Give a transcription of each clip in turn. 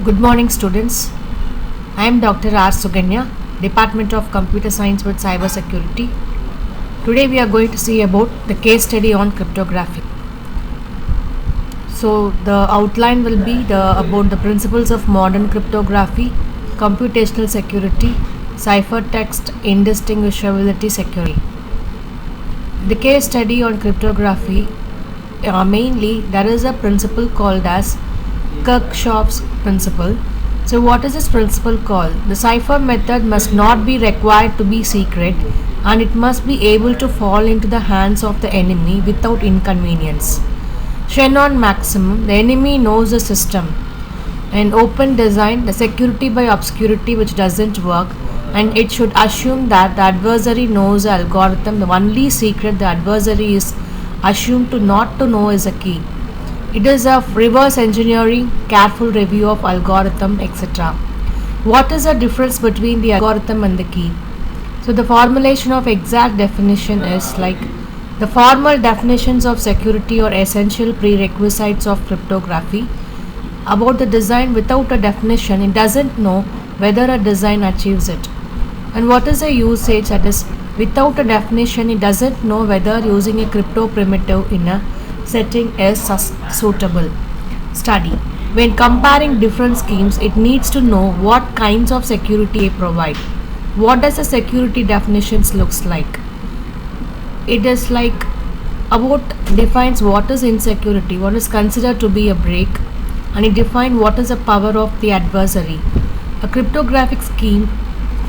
Good morning, students. I am Dr.R.SUGANYA, Department of Computer Science with Cybersecurity. Today we are going to see about the case study on cryptography. So the outline will be about the principles of modern cryptography, computational security, ciphertext indistinguishability security. The case study on cryptography, mainly there is a principle called as Kirchhoff's principle. So what is this principle called? The cipher method must not be required to be secret, and it must be able to fall into the hands of the enemy without inconvenience. Shannon maximum: the enemy knows the system. An open design: the security by obscurity which doesn't work, and it should assume that the adversary knows the algorithm. The only secret the adversary is assumed to not to know is a key. It is a reverse engineering, careful review of algorithm, etc. What is the difference between the algorithm and the key? So the formulation of exact definition is like the formal definitions of security or essential prerequisites of cryptography. About the design, without a definition, it doesn't know whether a design achieves it. And what is a usage? That is, without a definition, it doesn't know whether using a crypto primitive in a setting is suitable. Study: when comparing different schemes, it needs to know what kinds of security they provide. What does a security definitions looks like? It is like about defines what is insecurity, what is considered to be a break, and it defines what is the power of the adversary. A cryptographic scheme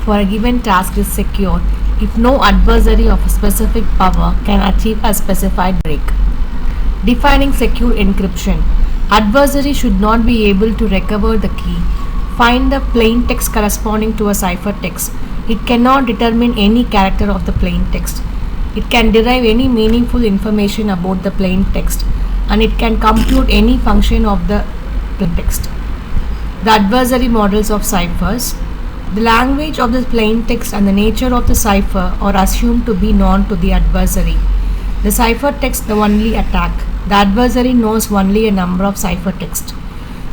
for a given task is secure if no adversary of a specific power can achieve a specified break. Defining secure encryption: adversary should not be able to recover the key, find the plain text corresponding to a ciphertext. It cannot determine any character of the plain text. It can derive any meaningful information about the plain text, and it can compute any function of the plain text. The adversary models of ciphers: the language of the plain text and the nature of the cipher are assumed to be known to the adversary. The ciphertext the only attack. The adversary knows only a number of ciphertext.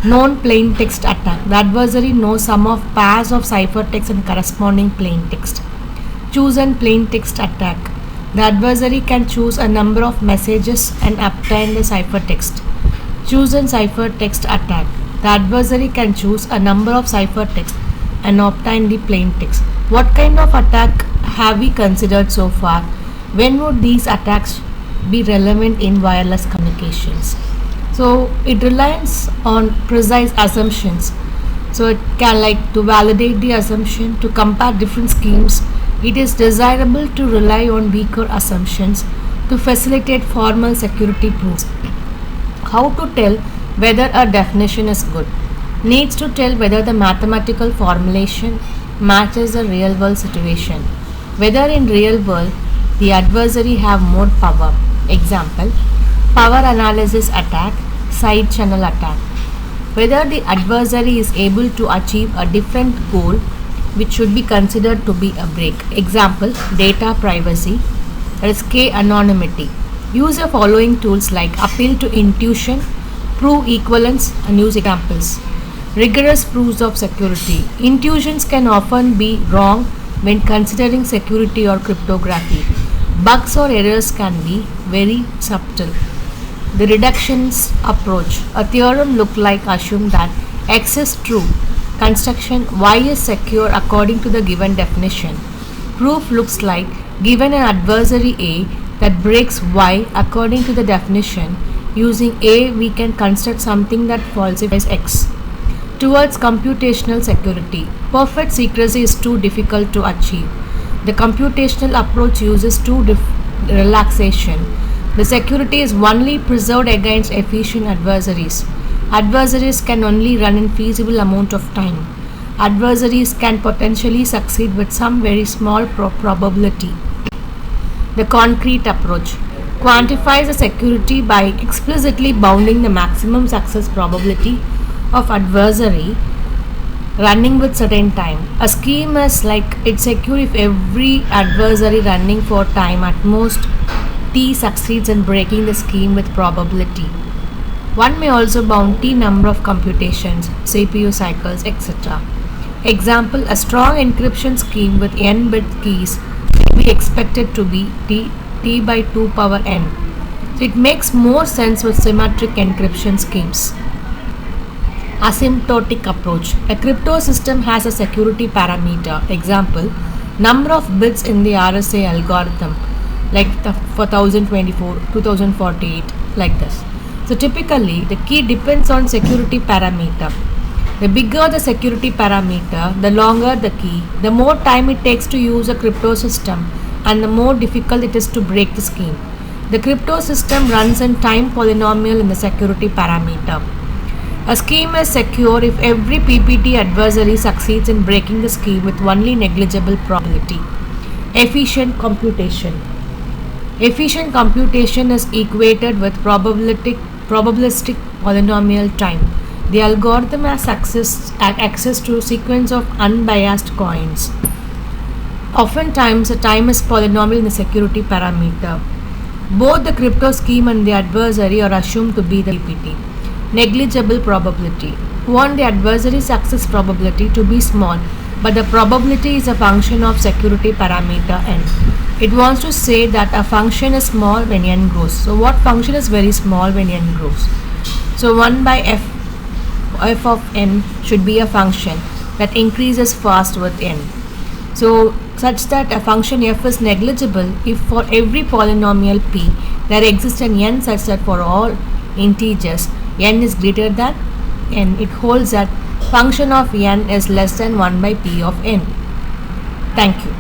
Known plain text attack: the adversary knows sum of pairs of ciphertext and corresponding plain text. Chosen plain text attack: the adversary can choose a number of messages and obtain the ciphertext. Chosen ciphertext attack: the adversary can choose a number of ciphertext and obtain the plain text. What kind of attack have we considered so far? When would these attacks be relevant in wireless communications? So it relies on precise assumptions. So it can to validate the assumption, to compare different schemes. It is desirable to rely on weaker assumptions to facilitate formal security proofs. How to tell whether a definition is good? Needs to tell whether the mathematical formulation matches the real world situation. Whether in real world the adversary have more power. Example: power analysis attack, side channel attack. Whether the adversary is able to achieve a different goal which should be considered to be a break. Example: data privacy, that is K anonymity. Use the following tools like appeal to intuition, prove equivalence, and use examples. Rigorous proofs of security. Intuitions can often be wrong when considering security or cryptography. Bugs or errors can be very subtle. The reductionist approach: a theorem look like assume that X is true. Construction: Y is secure according to the given definition. Proof looks like given an adversary A that breaks Y according to the definition. Using A, we can construct something that falsifies X. Towards computational security: perfect secrecy is too difficult to achieve. The computational approach uses relaxation. The security is only preserved against efficient adversaries. Adversaries can only run in feasible amount of time. Adversaries can potentially succeed with some very small probability. The concrete approach quantifies the security by explicitly bounding the maximum success probability of adversary running with certain time. A scheme is it's secure if every adversary running for time at most t succeeds in breaking the scheme with probability. One may also bound t number of computations, CPU cycles, etc. Example, a strong encryption scheme with n bit keys may be expected to be t by 2 power n. So it makes more sense with symmetric encryption schemes. Asymptotic approach. A crypto system has a security parameter. Example, number of bits in the RSA algorithm, like for 1024, 2048, like this. So typically the key depends on security parameter. The bigger the security parameter, the longer the key, the more time it takes to use a crypto system, and the more difficult it is to break the scheme. The crypto system runs in time polynomial in the security parameter. A scheme is secure if every PPT adversary succeeds in breaking the scheme with only negligible probability. Efficient computation. Efficient computation is equated with probabilistic polynomial time. The algorithm has access to a sequence of unbiased coins. Oftentimes, the time is polynomial in the security parameter. Both the crypto scheme and the adversary are assumed to be the PPT. Negligible probability. We want the adversary success probability to be small, but the probability is a function of security parameter n. It wants to say that a function is small when n grows. So what function is very small when n grows? So 1 by f of n should be a function that increases fast with n. So such that a function f is negligible if for every polynomial p there exists an n such that for all integers n is greater than n, it holds that function of n is less than 1 by p of n. Thank you.